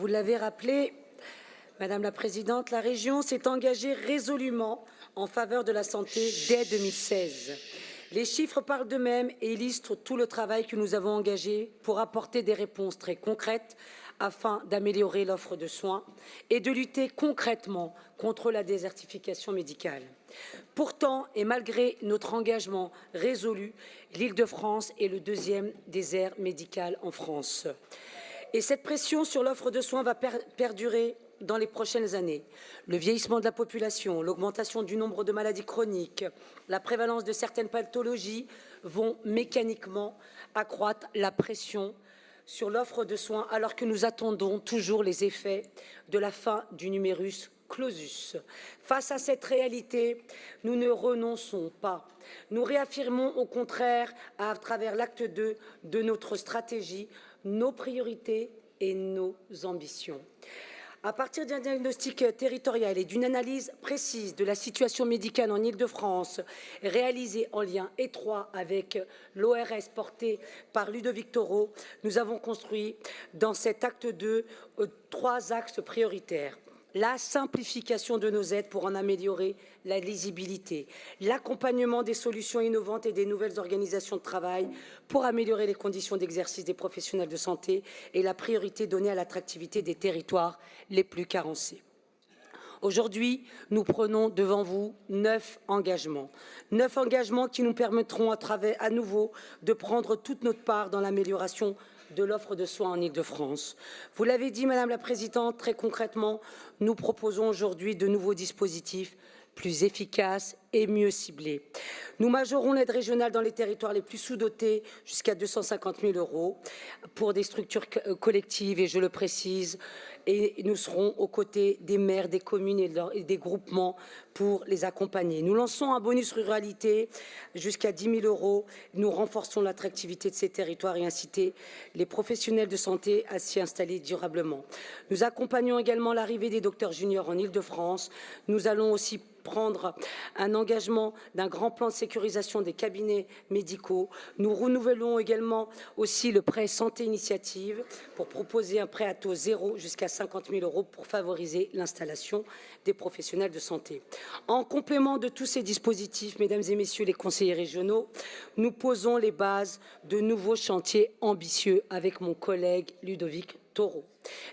Vous l'avez rappelé, Madame la Présidente, la région s'est engagée résolument en faveur de la santé dès 2016. Les chiffres parlent d'eux-mêmes et illustrent tout le travail que nous avons engagé pour apporter des réponses très concrètes afin d'améliorer l'offre de soins et de lutter concrètement contre la désertification médicale. Pourtant, et malgré notre engagement résolu, l'Île-de-France est le deuxième désert médical en France. Et cette pression sur l'offre de soins va perdurer dans les prochaines années. Le vieillissement de la population, l'augmentation du nombre de maladies chroniques, la prévalence de certaines pathologies vont mécaniquement accroître la pression sur l'offre de soins alors que nous attendons toujours les effets de la fin du numerus clausus. Face à cette réalité, nous ne renonçons pas. Nous réaffirmons au contraire, à travers l'acte 2 de notre stratégie, nos priorités et nos ambitions. À partir d'un diagnostic territorial et d'une analyse précise de la situation médicale en Île-de-France, réalisée en lien étroit avec l'ORS porté par Ludovic Toro, nous avons construit dans cet acte 2 3 axes prioritaires. La simplification de nos aides pour en améliorer la lisibilité, l'accompagnement des solutions innovantes et des nouvelles organisations de travail pour améliorer les conditions d'exercice des professionnels de santé et la priorité donnée à l'attractivité des territoires les plus carencés. Aujourd'hui, nous prenons devant vous 9 engagements. 9 engagements qui nous permettront à nouveau de prendre toute notre part dans l'amélioration de l'offre de soins en Île-de-France. Vous l'avez dit, Madame la Présidente, très concrètement, nous proposons aujourd'hui de nouveaux dispositifs plus efficaces et mieux ciblés. Nous majorons l'aide régionale dans les territoires les plus sous-dotés jusqu'à 250 000 € pour des structures collectives, et je le précise, et nous serons aux côtés des maires, des communes et des groupements pour les accompagner. Nous lançons un bonus ruralité jusqu'à 10 000 €. Nous renforçons l'attractivité de ces territoires et inciter les professionnels de santé à s'y installer durablement. Nous accompagnons également l'arrivée des docteurs juniors en Île-de-France. Nous allons aussi prendre un engagement d'un grand plan de sécurisation des cabinets médicaux. Nous renouvelons également aussi le prêt santé initiative pour proposer un prêt à taux zéro jusqu'à 50 000 € pour favoriser l'installation des professionnels de santé. En complément de tous ces dispositifs, mesdames et messieurs les conseillers régionaux, nous posons les bases de nouveaux chantiers ambitieux avec mon collègue Ludovic Toro.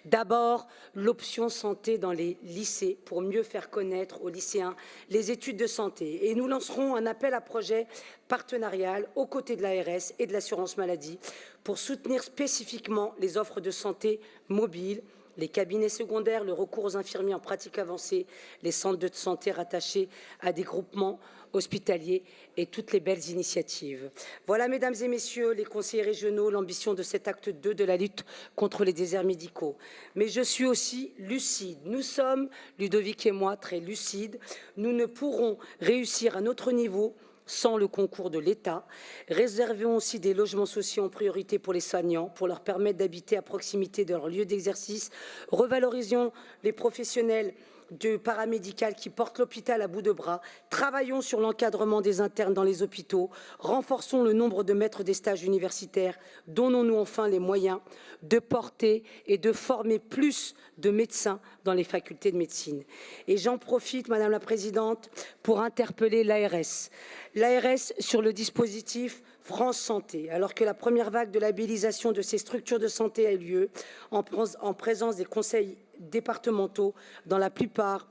D'abord, l'option santé dans les lycées pour mieux faire connaître aux lycéens les études de santé. Et nous lancerons un appel à projet partenarial aux côtés de l'ARS et de l'assurance maladie pour soutenir spécifiquement les offres de santé mobiles, les cabinets secondaires, le recours aux infirmiers en pratique avancée, les centres de santé rattachés à des groupements hospitaliers et toutes les belles initiatives. Voilà, mesdames et messieurs les conseillers régionaux, l'ambition de cet acte 2 de la lutte contre les déserts médicaux. Mais je suis aussi lucide. Nous sommes, Ludovic et moi, très lucides. Nous ne pourrons réussir à notre niveau sans le concours de l'État. Réservons aussi des logements sociaux en priorité pour les soignants, pour leur permettre d'habiter à proximité de leur lieu d'exercice. Revalorisons les professionnels du paramédical qui portent l'hôpital à bout de bras. Travaillons sur l'encadrement des internes dans les hôpitaux. Renforçons le nombre de maîtres des stages universitaires. Donnons-nous enfin les moyens de porter et de former plus de médecins dans les facultés de médecine. Et j'en profite, Madame la Présidente, pour interpeller l'ARS. L'ARS sur le dispositif France Santé, alors que la première vague de labellisation de ces structures de santé a eu lieu en présence des conseils départementaux dont la plupart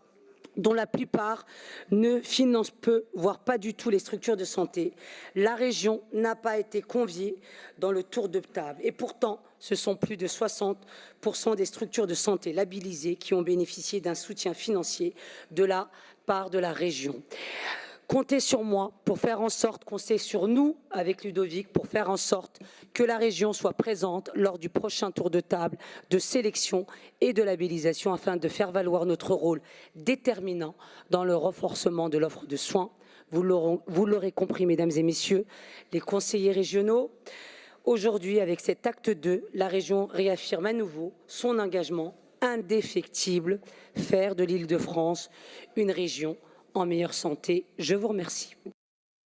ne financent peu, voire pas du tout les structures de santé. La région n'a pas été conviée dans le tour de table. Et pourtant, ce sont plus de 60% des structures de santé labellisées qui ont bénéficié d'un soutien financier de la part de la région. Comptez sur moi pour faire en sorte, comptez sur nous avec Ludovic pour faire en sorte que la région soit présente lors du prochain tour de table de sélection et de labellisation afin de faire valoir notre rôle déterminant dans le renforcement de l'offre de soins. Vous l'aurez compris, mesdames et messieurs, les conseillers régionaux. Aujourd'hui, avec cet acte 2, la région réaffirme à nouveau son engagement indéfectible, faire de l'Île-de-France une région en meilleure santé. Je vous remercie.